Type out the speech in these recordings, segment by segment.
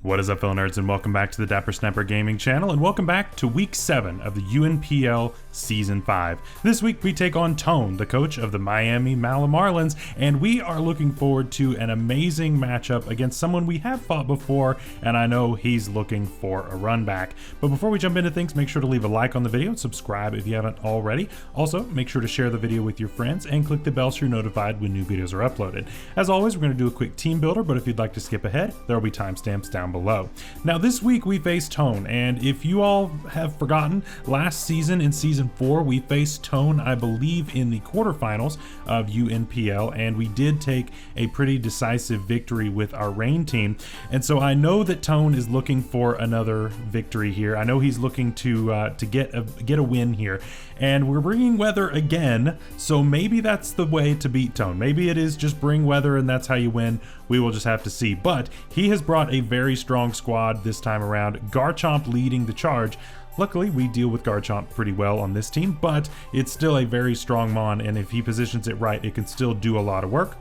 What is up, fellow nerds, and welcome back to the Dapper Snapper Gaming channel, and welcome back to Week 7 of the UNPL Season 5. This week we take on Tone, the coach of the Miami Marlins, and we are looking forward to an amazing matchup against someone we have fought before, and I know he's looking for a run back. But before we jump into things, make sure to leave a like on the video and subscribe if you haven't already. Also, make sure to share the video with your friends and click the bell so you're notified when new videos are uploaded. As always, we're going to do a quick team builder, but if you'd like to skip ahead, there will be timestamps down below. Now this week we face Tone, and if you all have forgotten, last season in Season 4 we faced Tone, I believe, in the quarterfinals of UNPL, and we did take a pretty decisive victory with our Rain team. And so I know that Tone is looking for another victory here. I know he's looking to get a win here, and we're bringing weather again, so maybe that's the way to beat Tone. Maybe it is just bring weather and that's how you win. We will just have to see. But he has brought a very strong squad this time around, Garchomp leading the charge. Luckily, we deal with Garchomp pretty well on this team, but it's still a very strong Mon, and if he positions it right, it can still do a lot of work.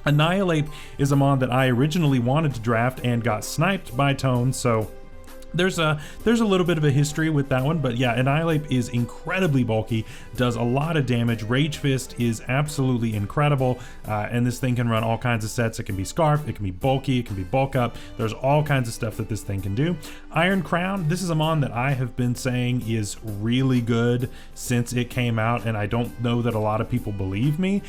Annihilate is a Mon that I originally wanted to draft and got sniped by Tone, so there's a little bit of a history with that one. But yeah, Annihilate is incredibly bulky, does a lot of damage. Rage Fist is absolutely incredible, and this thing can run all kinds of sets. It can be Scarf, it can be bulky, it can be bulk up. There's all kinds of stuff that this thing can do. Iron Crown, this is a Mon that I have been saying is really good since it came out, and I don't know that a lot of people believe me.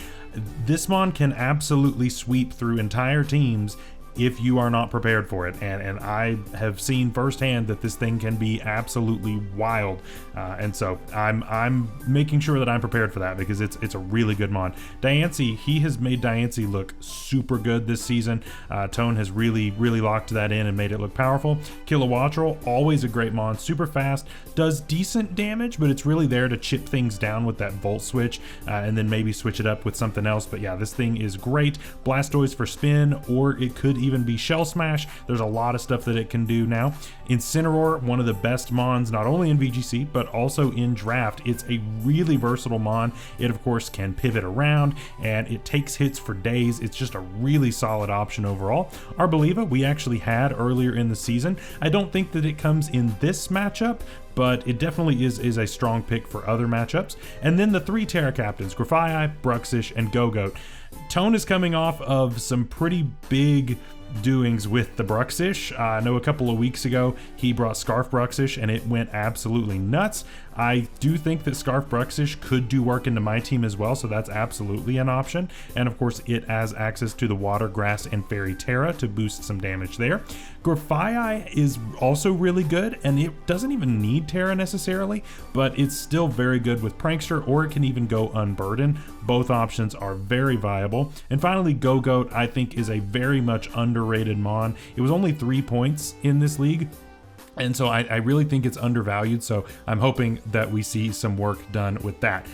This Mon can absolutely sweep through entire teams if you are not prepared for it, and I have seen firsthand that this thing can be absolutely wild, and so I'm making sure that I'm prepared for that because it's a really good Mon. Diancie, he has made Diancie look super good this season. Tone has really locked that in and made it look powerful. Kilowattrel, always a great Mon, super fast, does decent damage, but it's really there to chip things down with that Volt Switch, and then maybe switch it up with something else. But yeah, this thing is great. Blastoise for spin, or it could even be Shell Smash. There's a lot of stuff that it can do now. Incineroar, one of the best Mons, not only in VGC, but also in draft. It's a really versatile Mon. It, of course, can pivot around, and it takes hits for days. It's just a really solid option overall. Arboliva, we actually had earlier in the season. I don't think that it comes in this matchup, but it definitely is a strong pick for other matchups. And then the three Terra Captains, Grafaiai, Bruxish, and Gogoat. Tone is coming off of some pretty big doings with the Bruxish. I know a couple of weeks ago he brought Scarf Bruxish and it went absolutely nuts. I do think that Scarf Bruxish could do work into my team as well, so that's absolutely an option. And of course it has access to the Water, Grass, and Fairy Terra to boost some damage there. Grafaiai is also really good, and it doesn't even need Terra necessarily, but it's still very good with Prankster, or it can even go Unburden. Both options are very viable. And finally, Gogoat, I think, is a very much underrated Mon. It was only 3 points in this league, and so I really think it's undervalued, so I'm hoping that we see some work done with that.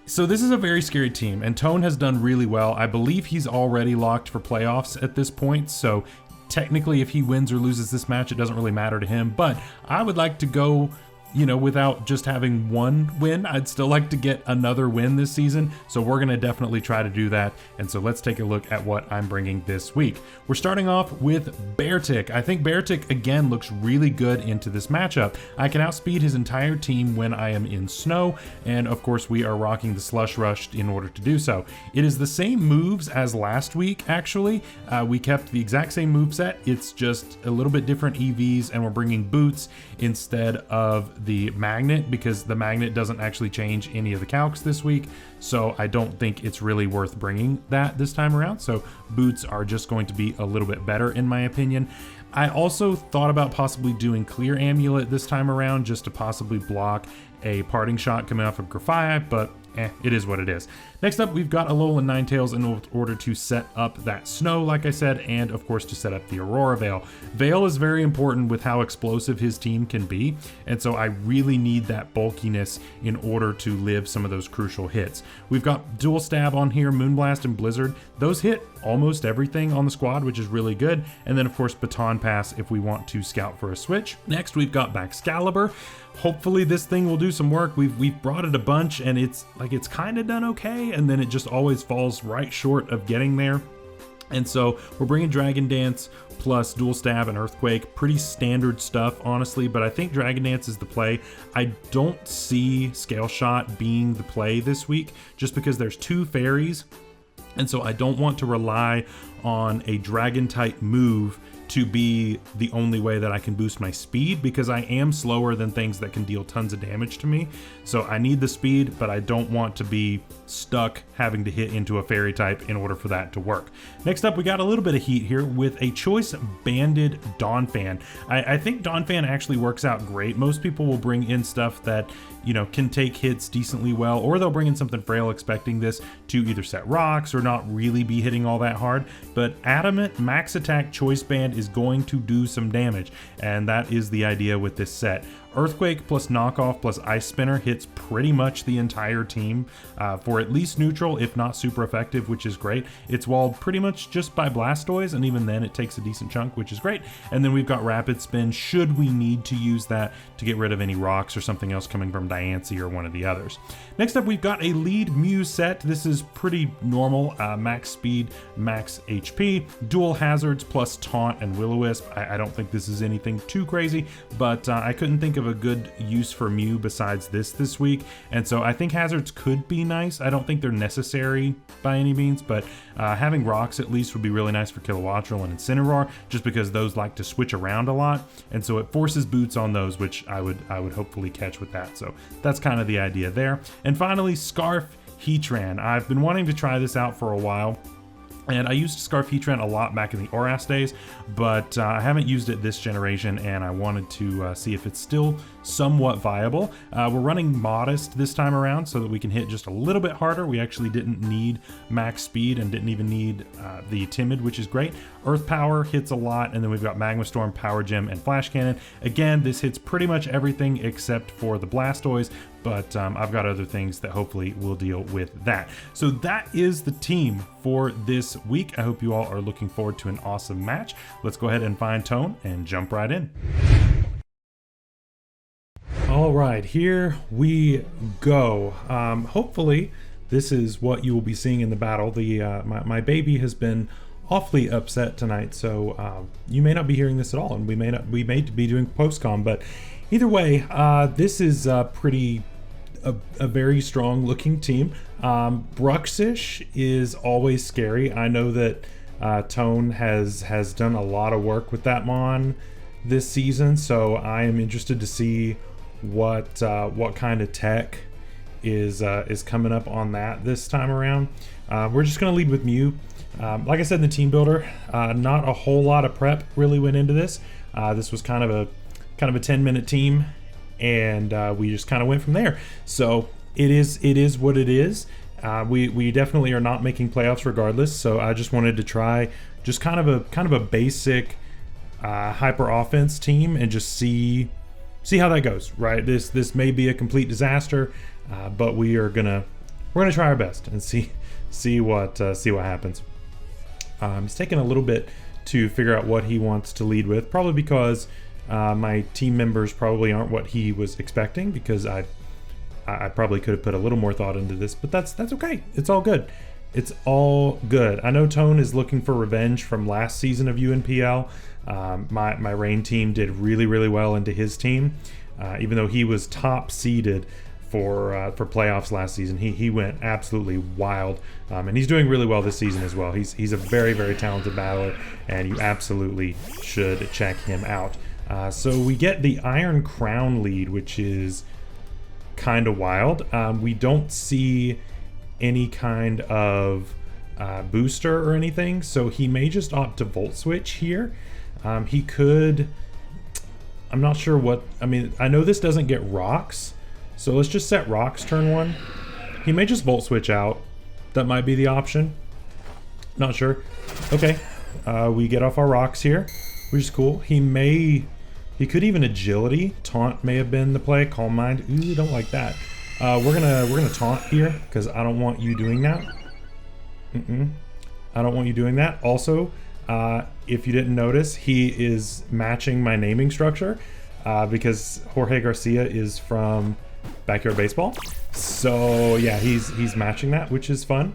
So this is a very scary team, and Tone has done really well. I believe he's already locked for playoffs at this point, so technically if he wins or loses this match, it doesn't really matter to him, but I would like to go, you know, without just having one win. I'd still like to get another win this season, so we're going to definitely try to do that. And so let's take a look at what I'm bringing this week. We're starting off with Beartic. I think Beartic again looks really good into this matchup. I can outspeed his entire team when I am in snow, and of course we are rocking the Slush Rush in order to do so. It is the same moves as last week, actually. We kept the exact same moveset. It's just a little bit different EVs, and we're bringing Boots instead of the Magnet, because the Magnet doesn't actually change any of the calcs this week, so I don't think it's really worth bringing that this time around. So Boots are just going to be a little bit better in my opinion. I also thought about possibly doing Clear Amulet this time around just to possibly block a Parting Shot coming off of Grafaiai, but it is what it is. Next up, we've got Alolan Ninetales in order to set up that snow, like I said, and of course to set up the Aurora Veil. Veil is very important with how explosive his team can be, and so I really need that bulkiness in order to live some of those crucial hits. We've got Dual Stab on here, Moonblast and Blizzard. Those hit almost everything on the squad, which is really good. And then of course Baton Pass if we want to scout for a switch. Next, we've got BAXCALIBUR. Hopefully this thing will do some work. We've brought it a bunch, and it's kind of done okay, and then it just always falls right short of getting there. And so we're bringing Dragon Dance plus Dual Stab and Earthquake. Pretty standard stuff, honestly, but I think Dragon Dance is the play. I don't see Scale Shot being the play this week, just because there's 2 fairies, and so I don't want to rely on a dragon type move to be the only way that I can boost my speed, because I am slower than things that can deal tons of damage to me. So I need the speed, but I don't want to be stuck having to hit into a fairy type in order for that to work. Next up, we got a little bit of heat here with a choice banded Dawnfan. I think Dawnfan actually works out great. Most people will bring in stuff that, you know, can take hits decently well, or they'll bring in something frail expecting this to either set rocks or not really be hitting all that hard. But Adamant Max Attack Choice Band is going to do some damage, and that is the idea with this set. Earthquake plus Knockoff plus Ice Spinner hits pretty much the entire team for at least neutral, if not super effective, which is great. It's walled pretty much just by Blastoise, and even then it takes a decent chunk, which is great. And then we've got Rapid Spin should we need to use that to get rid of any rocks or something else coming from Diancie or one of the others. Next up, we've got a lead Mew set. This is pretty normal, max speed, max HP, dual hazards plus Taunt and Will-O-Wisp. I don't think this is anything too crazy, but I couldn't think of a good use for Mew besides this week, and so I think hazards could be nice. I don't think they're necessary by any means, but having rocks at least would be really nice for Kilowattrel and Incineroar, just because those like to switch around a lot, and so it forces boots on those, which I would hopefully catch with that. So that's kind of the idea there. And finally, Scarf Heatran. I've been wanting to try this out for a while, and I used Scarf Heatran a lot back in the Oras days, but I haven't used it this generation, and I wanted to see if it's still somewhat viable. We're running Modest this time around so that we can hit just a little bit harder. We actually didn't need max speed and didn't even need the Timid, which is great. Earth Power hits a lot, and then we've got Magma Storm, Power Gem, and Flash Cannon. Again, this hits pretty much everything except for the Blastoise, but I've got other things that hopefully will deal with that. So that is the team for this week. I hope you all are looking forward to an awesome match. Let's go ahead and find Tone and jump right in. All right, here we go. Hopefully this is what you will be seeing in the battle. My baby has been awfully upset tonight, so you may not be hearing this at all, and we may be doing post-com, but either way, this is a very strong looking team. Bruxish is always scary. I know that Tone has done a lot of work with that mon this season, so I am interested to see what kind of tech is coming up on that this time around. We're just going to lead with Mew. Like I said in the team builder, not a whole lot of prep really went into this. This was kind of a 10-minute team, and we just kind of went from there. So it is what it is. We definitely are not making playoffs regardless. So I just wanted to try just kind of a basic hyper offense team and just see how that goes. Right, this may be a complete disaster, but we're gonna try our best and see what happens. It's taken a little bit to figure out what he wants to lead with, probably because my team members probably aren't what he was expecting, because I probably could have put a little more thought into this, but that's okay. It's all good. It's all good. I know Tone is looking for revenge from last season of UNPL. My Rain team did really well into his team, even though he was top seeded for playoffs last season. He went absolutely wild, and he's doing really well this season as well. He's a very talented battler, and you absolutely should check him out. So we get the Iron Crown lead, which is kind of wild. We don't see any kind of booster or anything, so he may just opt to Volt Switch here. He could, I'm not sure what, I mean, I know this doesn't get rocks, so let's just set rocks turn 1. He may just Volt Switch out. That might be the option. Not sure. Okay, we get off our rocks here, which is cool. He could even Agility. Taunt may have been the play. Calm Mind. Ooh, don't like that. We're gonna taunt here because I don't want you doing that. I don't want you doing that. Also, if you didn't notice, he is matching my naming structure because Jorge Garcia is from Backyard Baseball. So yeah, he's matching that, which is fun.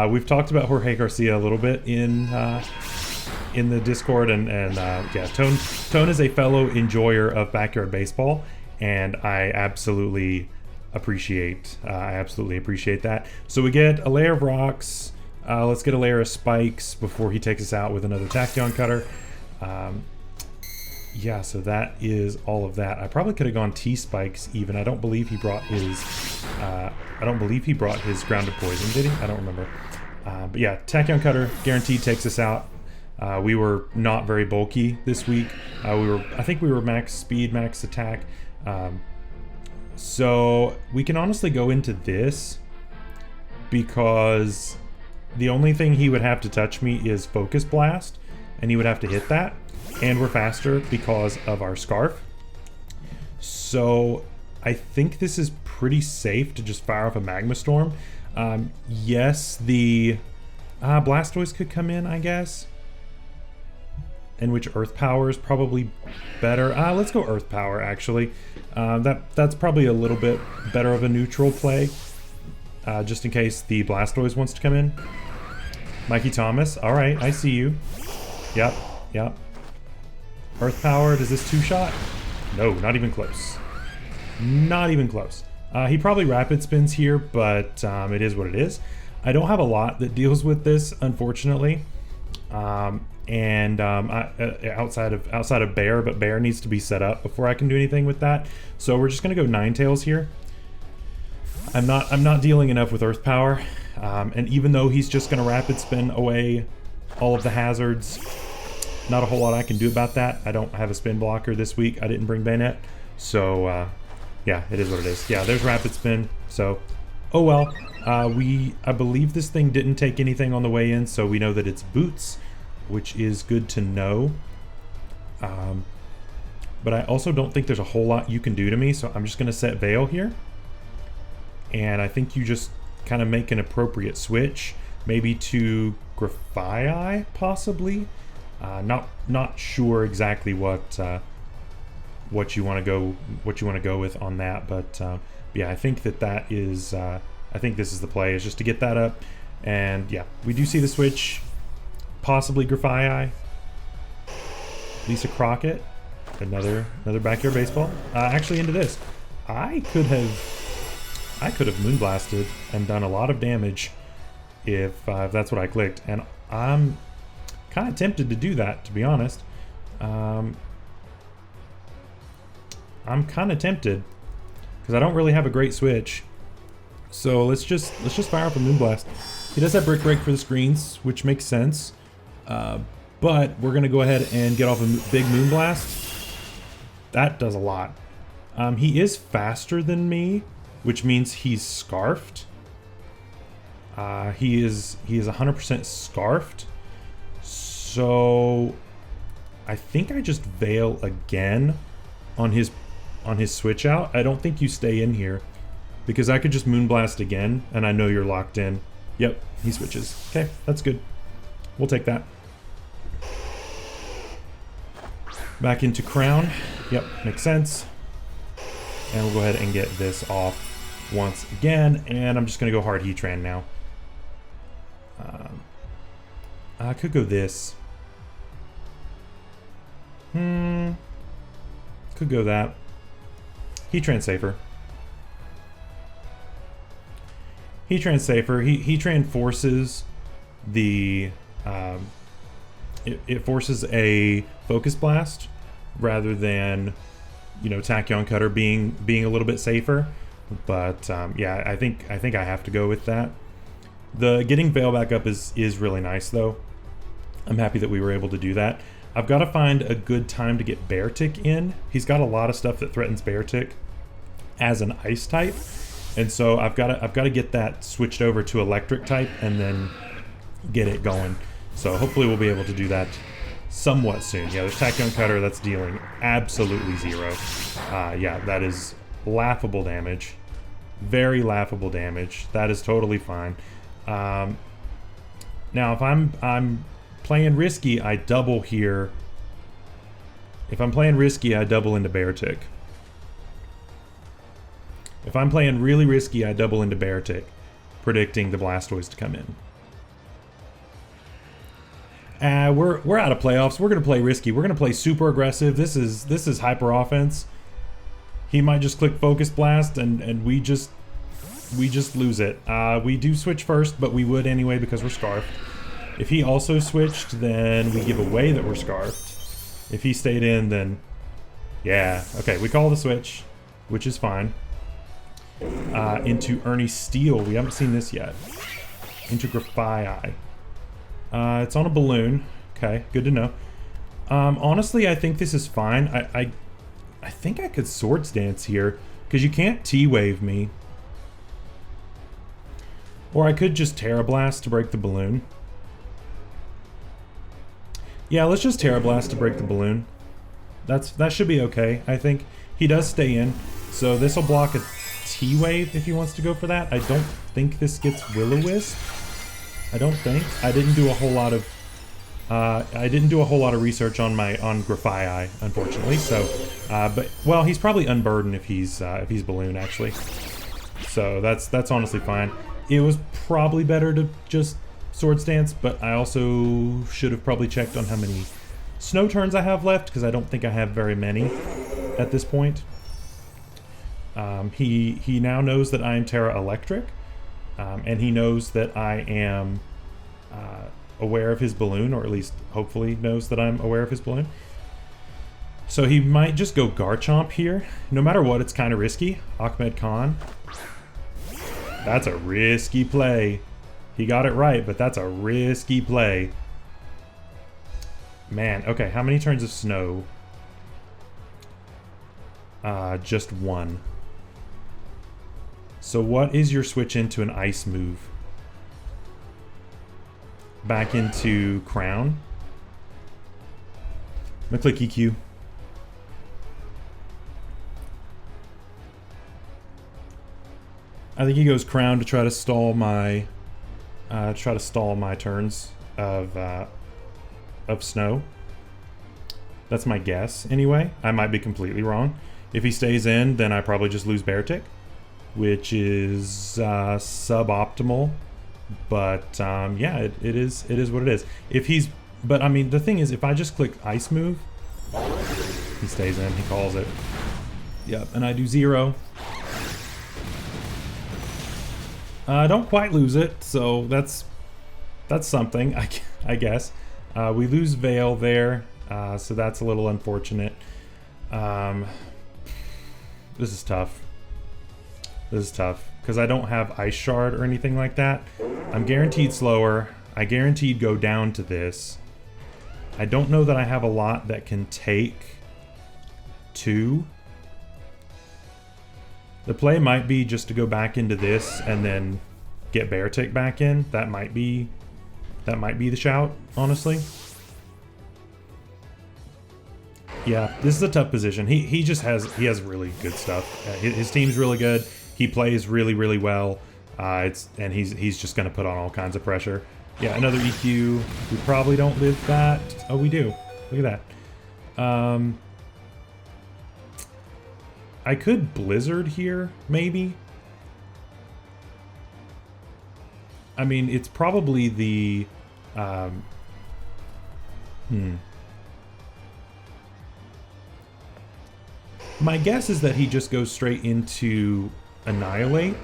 We've talked about Jorge Garcia a little bit in the Discord, and yeah, Tone is a fellow enjoyer of backyard baseball, and I absolutely appreciate that. So we get a layer of rocks. Let's get a layer of spikes before he takes us out with another tachyon cutter. Yeah, so that is all of that. I probably could have gone T-spikes even. I don't believe he brought his grounded poison, did he? I don't remember. But yeah, tachyon cutter guaranteed takes us out. We were not very bulky this week. I think we were max speed, max attack. So we can honestly go into this because the only thing he would have to touch me is Focus Blast, and he would have to hit that. And we're faster because of our Scarf. So I think this is pretty safe to just fire off a Magma Storm. Yes, the Blastoise could come in, I guess. In which Earth Power is probably better. Let's go Earth Power, actually. That's probably a little bit better of a neutral play. Just in case the Blastoise wants to come in. Mikey Thomas, all right, I see you. Yep. Earth Power, does this two-shot? No, not even close. Not even close. He probably Rapid Spins here, but it is what it is. I don't have a lot that deals with this, unfortunately. Outside of Bear, but Bear needs to be set up before I can do anything with that. So we're just gonna go Ninetales here. I'm not dealing enough with Earth Power, and even though he's just gonna Rapid Spin away all of the hazards, not a whole lot I can do about that. I don't have a spin blocker this week. I didn't bring Bayonet, so yeah, it is what it is. Yeah, there's Rapid Spin. So, oh well. I believe this thing didn't take anything on the way in, so we know that it's Boots, which is good to know. But I also don't think there's a whole lot you can do to me, so I'm just going to set Veil here. And I think you just kind of make an appropriate switch, maybe to Grafii, possibly. Not sure exactly what you want to go with on that, but yeah, I think that is I think this is the play, is just to get that up. And yeah, we do see the switch, possibly Grafii, Lisa Crockett, another backyard baseball. Actually, into this, I could have Moonblasted and done a lot of damage if that's what I clicked, and I'm kind of tempted to do that, to be honest. I'm kind of tempted because I don't really have a great switch. So let's just fire off a Moonblast. He does have Brick Break for the screens, which makes sense. But we're gonna go ahead and get off a big Moonblast. That does a lot. He is faster than me, which means he's Scarfed. He is 100% Scarfed. So I think I just Veil again on his switch out. I don't think you stay in here because I could just Moonblast again and I know you're locked in. Yep, he switches. Okay, that's good. We'll take that. Back into Crown. Yep, makes sense. And we'll go ahead and get this off once again. And I'm just going to go hard Heatran now. I could go this. Could go that. Heatran safer. Heatran safer. Heatran forces the it forces a Focus Blast rather than, you know, Tachyon Cutter being a little bit safer. But yeah, I think I have to go with that. The getting Veil back up is really nice though. I'm happy that we were able to do that. I've got to find a good time to get Beartic in. He's got a lot of stuff that threatens Beartic as an ice type, and so I've got to get that switched over to electric type and then get it going. So hopefully we'll be able to do that somewhat soon. Yeah, there's Tachyon Cutter that's dealing absolutely zero. Yeah, that is laughable damage. Very laughable damage. That is totally fine. Now if I'm playing risky, I double here. If I'm playing risky, I double into Beartic. If I'm playing really risky, I double into Beartic, predicting the Blastoise to come in. We're out of playoffs. We're gonna play risky. We're gonna play super aggressive. This is hyper offense. He might just click focus blast and we just lose it. We do switch first, but we would anyway because we're scarfed. If he also switched, then we give away that we're scarfed. If he stayed in, then yeah. Okay, we call the switch, which is fine. Into Ernie Steele. We haven't seen this yet. Into Wifi. It's on a balloon. Okay, good to know. Honestly, I think this is fine. I think I could Swords Dance here, because you can't T-Wave me. Or I could just Terra Blast to break the balloon. Yeah, let's just Terra Blast to break the balloon. That should be okay, I think. He does stay in, so this will block a T-Wave if he wants to go for that. I don't think this gets Will-O-Wisp. I don't think. I didn't do a whole lot of research on Wifi, unfortunately. So, but well, he's probably unburdened if he's balloon actually. So that's honestly fine. It was probably better to just Swords Dance, but I also should have probably checked on how many snow turns I have left, because I don't think I have very many at this point. He now knows that I am Terra Electric. And he knows that I am aware of his balloon, or at least hopefully knows that I'm aware of his balloon. So he might just go Garchomp here. No matter what, it's kind of risky. Ahmed Khan. That's a risky play. He got it right, but that's a risky play. Man, okay, how many turns of snow? Just one. So what is your switch into an ice move? Back into Crown. I'm gonna click EQ. I think he goes Crown to try to stall my turns of snow. That's my guess anyway. I might be completely wrong. If he stays in, then I probably just lose Beartic, which is suboptimal, but yeah, it is what it is. If he's, but I mean, the thing is, if I just click Ice Move, he stays in, he calls it. Yep, and I do 0. I don't quite lose it, so that's something, I guess. We lose Veil there, so that's a little unfortunate. This is tough. This is tough, because I don't have Ice Shard or anything like that. I'm guaranteed slower. I guaranteed go down to this. I don't know that I have a lot that can take 2. The play might be just to go back into this and then get Beartic back in. That might be the shout, honestly. Yeah, this is a tough position. He has really good stuff. His team's really good. He plays really, really well. And he's just gonna put on all kinds of pressure. Yeah, another EQ. We probably don't live that. Oh, we do. Look at that. I could Blizzard here, maybe. I mean, it's probably the... My guess is that he just goes straight into Annihilate.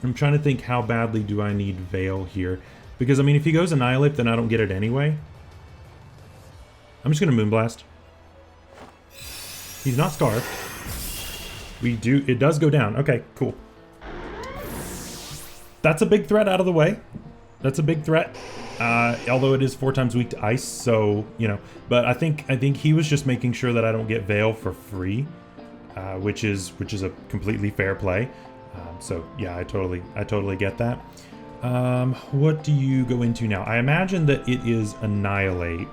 I'm trying to think, how badly do I need Veil here? Because, I mean, if he goes Annihilate, then I don't get it anyway. I'm just going to Moonblast. He's not scarfed. It does go down. Okay, cool. That's a big threat out of the way. That's a big threat. Although it is 4 times weak to ice, so, you know. But I think he was just making sure that I don't get Veil for free, which is a completely fair play. So yeah, I totally get that. What do you go into now? I imagine that it is Annihilate.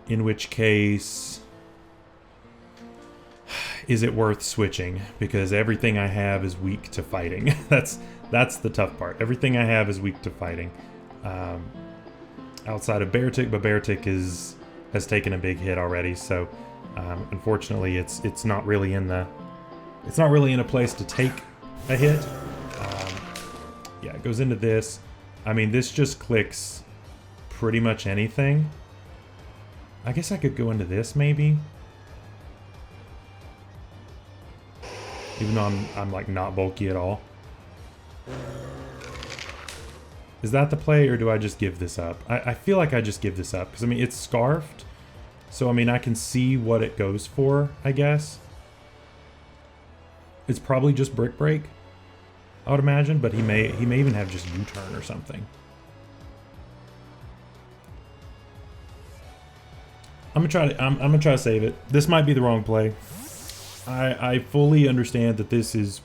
In which case, is it worth switching? Because everything I have is weak to fighting. That's the tough part. Everything I have is weak to fighting. Outside of Beartic, but Beartic has taken a big hit already. So unfortunately, it's not really in a place to take a hit. Yeah, it goes into this. I mean, this just clicks pretty much anything. I guess I could go into this, maybe. Even though I'm like not bulky at all. Is that the play, or do I just give this up? I feel like I just give this up, because I mean, it's scarfed. So I mean, I can see what it goes for, I guess. It's probably just brick break, I would imagine, but he may even have just U-turn or something. I'm gonna try to save it. This might be the wrong play. I fully understand that this is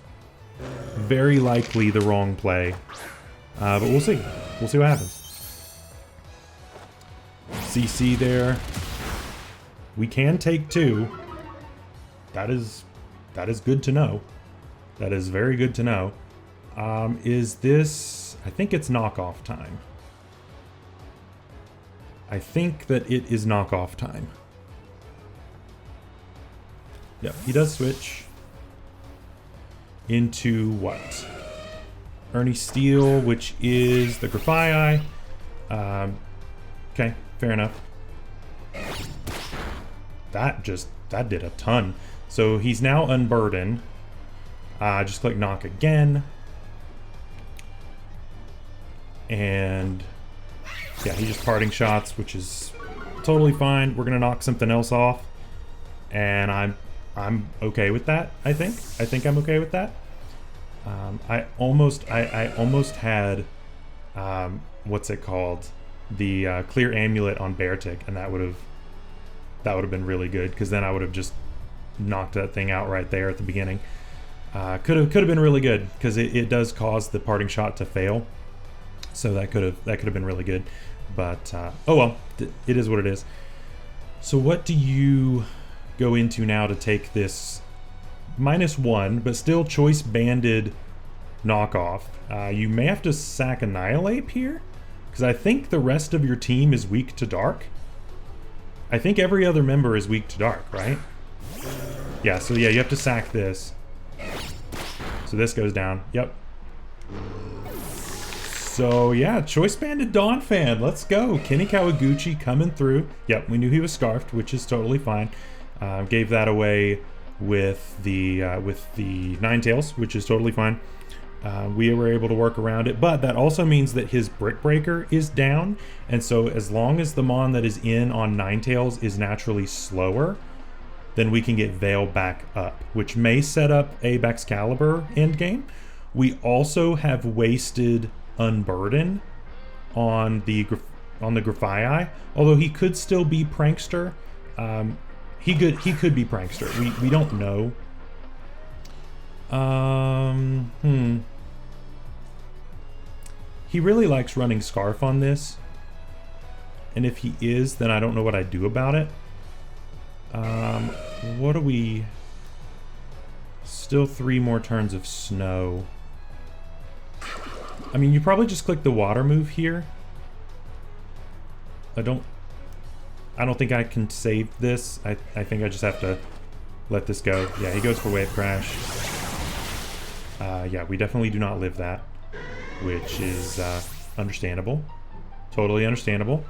very likely the wrong play. But we'll see. We'll see what happens. CC there. We can take 2. That is good to know. That is very good to know. Is this... I think it's knockoff time. I think that it is knockoff time. Yep, he does switch into what? Ernie Steele, which is the Wifi. Okay, fair enough. That did a ton. So he's now unburdened. Just click knock again. And yeah, he's just parting shots, which is totally fine. We're gonna knock something else off. And I'm okay with that, I think I'm okay with that. I almost had what's it called, the clear amulet on Beartic, and that would have been really good, because then I would have just knocked that thing out right there at the beginning. Could have been really good, because it does cause the parting shot to fail, so that could have been really good. But oh well, it is what it is. So what do you go into now to take this -1, but still choice banded knockoff? You may have to sack Annihilate here, because I think the rest of your team is weak to dark. I think every other member is weak to dark, right? Yeah, so yeah, you have to sack this. So this goes down. Yep. So yeah, choice banded Dawn fan. Let's go. Kenny Kawaguchi coming through. Yep, we knew he was scarfed, which is totally fine. Gave that away with the Ninetales, which is totally fine. We were able to work around it, but that also means that his Brick Breaker is down, and so as long as the Mon that is in on Ninetales is naturally slower, then we can get Veil back up, which may set up a BAXCALIBUR endgame. We also have wasted Unburden on the Wifi, although he could still be Prankster. He could be Prankster. We don't know. He really likes running Scarf on this, and if he is, then I don't know what I'd do about it. What do we... Still 3 more turns of snow. I mean, you probably just click the water move here. I don't think I can save this. I think I just have to let this go. Yeah, he goes for Wave Crash. Yeah, we definitely do not live that, which is understandable. Totally understandable.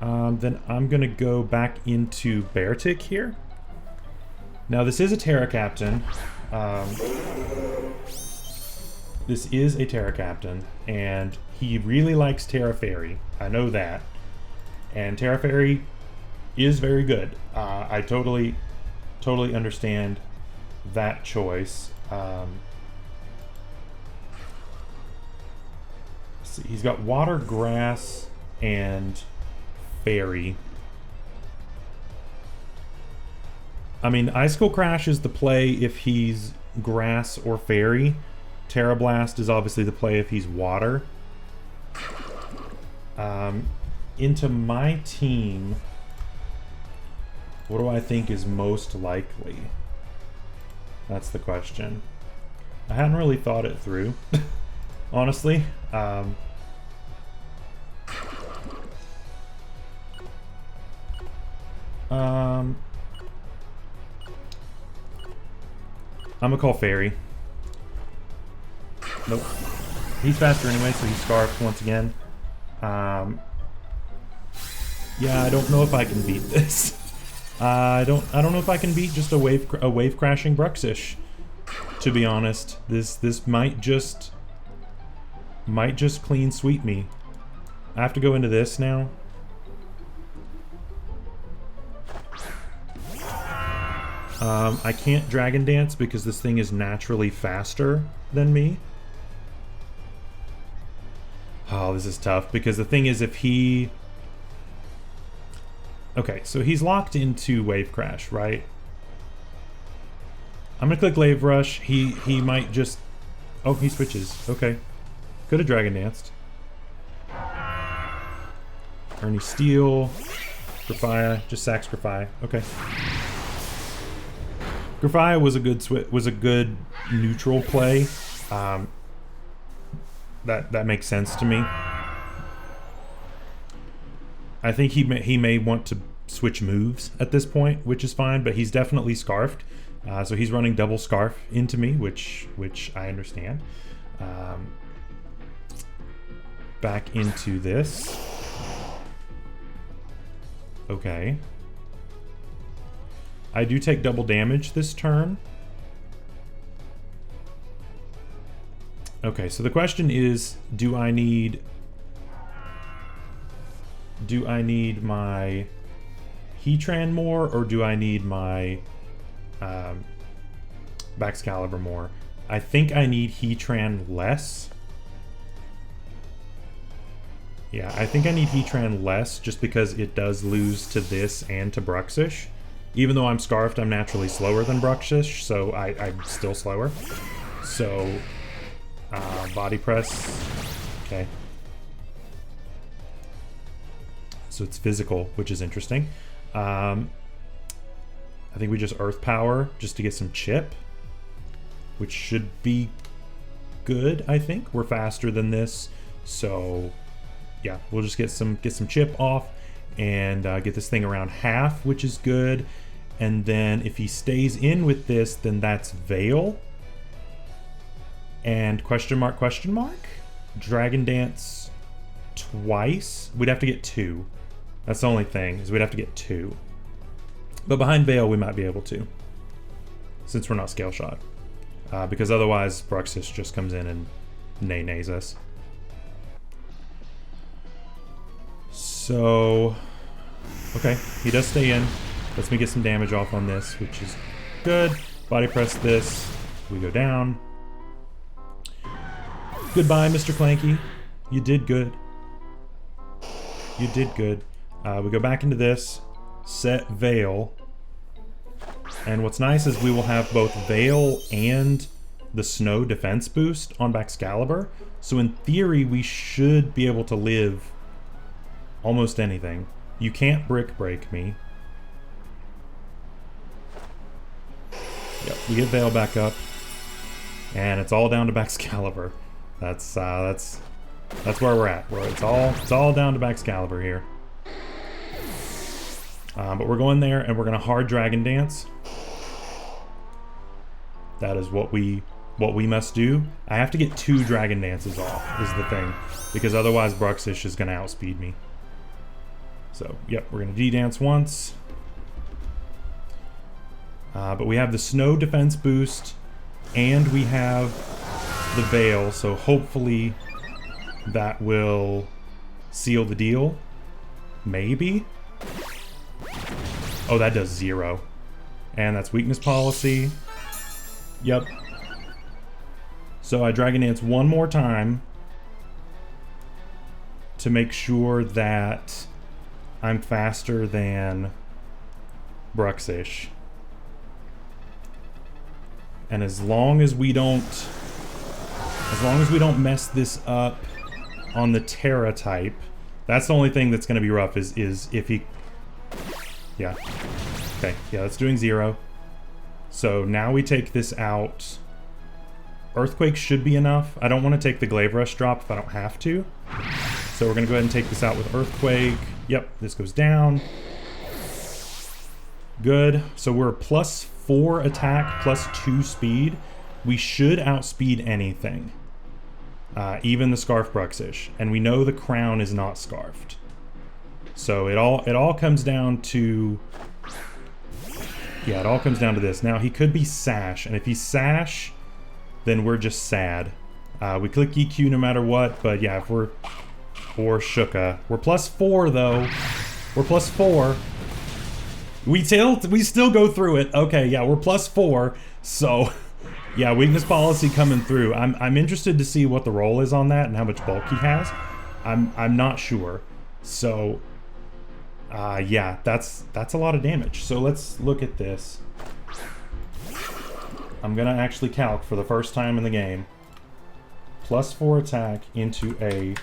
Then I'm going to go back into Beartic here. Now, this is a Terra Captain. This is a Terra Captain, and he really likes Terra Fairy. I know that. And Terra Fairy is very good. I totally understand that choice. Let's see, he's got Water, Grass, and Fairy. I mean, Icicle Crash is the play if he's Grass or Fairy. Terra Blast is obviously the play if he's Water. Into my team, what do I think is most likely? That's the question. I hadn't really thought it through, honestly. I'm gonna call Fairy. Nope. He's faster anyway, so he's scarfed once again. Yeah, I don't know if I can beat this. I don't know if I can beat just a wave crashing Bruxish. To be honest, this might just clean sweep me. I have to go into this now. I can't Dragon Dance because this thing is naturally faster than me. Oh, this is tough because the thing is if he... Okay, so he's locked into Wave Crash, right? I'm gonna click Wave Rush. He might just... Oh, he switches. Okay. Could have Dragon Danced. Ernie Steal. Grafia. Just sacks Grafia. Okay. Grafia was a good neutral play. That makes sense to me. I think he may want to switch moves at this point, which is fine, but he's definitely scarfed. So he's running double scarf into me, which I understand. Back into this. Okay. I do take double damage this turn. Okay, so the question is, do I need my Heatran more, or do I need my BAXCALIBUR more? I think I need Heatran less. Yeah, I think I need Heatran less just because it does lose to this and to Bruxish. Even though I'm scarfed, I'm naturally slower than Bruxish, so I'm still slower. So, body press. Okay. So it's physical, which is interesting. I think we just Earth Power just to get some chip, which should be good, I think. We're faster than this, so yeah, we'll just get some chip off and get this thing around half, which is good. And then if he stays in with this, then that's Veil. And question mark, Dragon Dance twice. We'd have to get 2. That's the only thing, is we'd have to get 2. But behind Veil, we might be able to, since we're not Scale Shot. Because otherwise, Bruxish just comes in and nays us. So, okay, he does stay in. Lets me get some damage off on this, which is good. Body press this. We go down. Goodbye, Mr. Clanky. You did good. You did good. We go back into this. Set Veil. And what's nice is we will have both Veil and the Snow defense boost on BAXCALIBUR. So in theory, we should be able to live almost anything. You can't Brick Break me. Yep, we get Veil back up. And it's all down to BAXCALIBUR. That's where we're at. It's all down to BAXCALIBUR here. But we're going there and we're gonna hard Dragon Dance. That is what we must do. I have to get 2 Dragon Dances off, is the thing. Because otherwise Bruxish is gonna outspeed me. So, yep, we're gonna D-Dance once. But we have the Snow defense boost, and we have the Veil, so hopefully that will seal the deal. Maybe? Oh, that does 0. And that's Weakness Policy. Yep. So I Dragon Dance one more time to make sure that I'm faster than Bruxish. And as long as we don't mess this up on the Terra type, that's the only thing that's going to be rough is if he... Yeah. Okay, yeah, that's doing 0. So now we take this out. Earthquake should be enough. I don't want to take the Glaive Rush drop if I don't have to. So we're going to go ahead and take this out with Earthquake. Yep, this goes down. Good. So we're +4 attack, +2 speed. We should outspeed anything. even the Scarf Bruxish, and we know the crown is not scarfed. So it all comes down to, yeah, it all comes down to this. Now he could be Sash, and if he's Sash, then we're just sad. We click EQ no matter what, but yeah, if we're or Shuka, we're +4 though. We're +4. We still go through it. Okay, yeah, we're +4. So yeah, weakness policy coming through. I'm interested to see what the roll is on that and how much bulk he has. I'm not sure. So yeah, that's a lot of damage. So let's look at this. I'm gonna actually calc for the first time in the game. +4 attack into a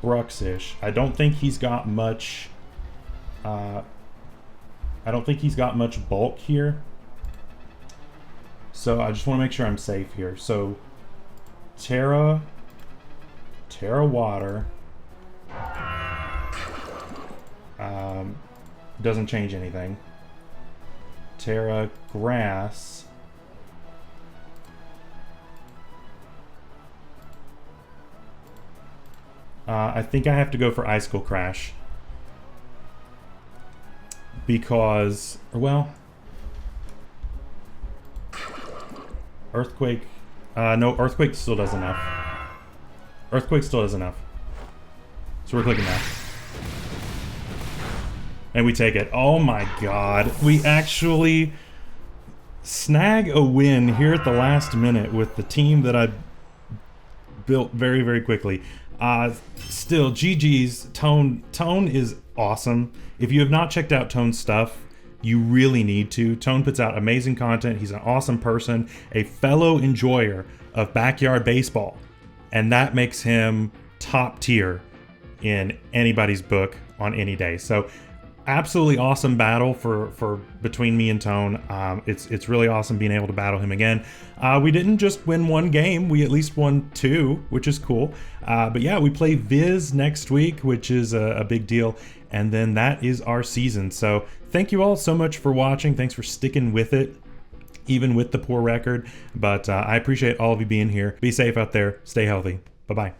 Bruxish. I don't think he's got much. I don't think he's got much bulk here. So I just want to make sure I'm safe here. So Terra Water doesn't change anything. Terra Grass I think I have to go for Icicle Crash because, well, Earthquake, no, Earthquake still does enough. Earthquake still does enough. So we're clicking that. And we take it. Oh my god. We actually snag a win here at the last minute with the team that I built very, very quickly. Still, GG's. Tone is awesome. If you have not checked out Tone's stuff, you really need to. Tone puts out amazing content. He's an awesome person, a fellow enjoyer of backyard baseball, and that makes him top tier in anybody's book on any day. So absolutely awesome battle for between me and Tone. It's really awesome being able to battle him again. We didn't just win one game, we at least won 2, which is cool. But yeah, we play Viz next week, which is a big deal. And then that is our season. So thank you all so much for watching. Thanks for sticking with it, even with the poor record. But I appreciate all of you being here. Be safe out there. Stay healthy. Bye-bye.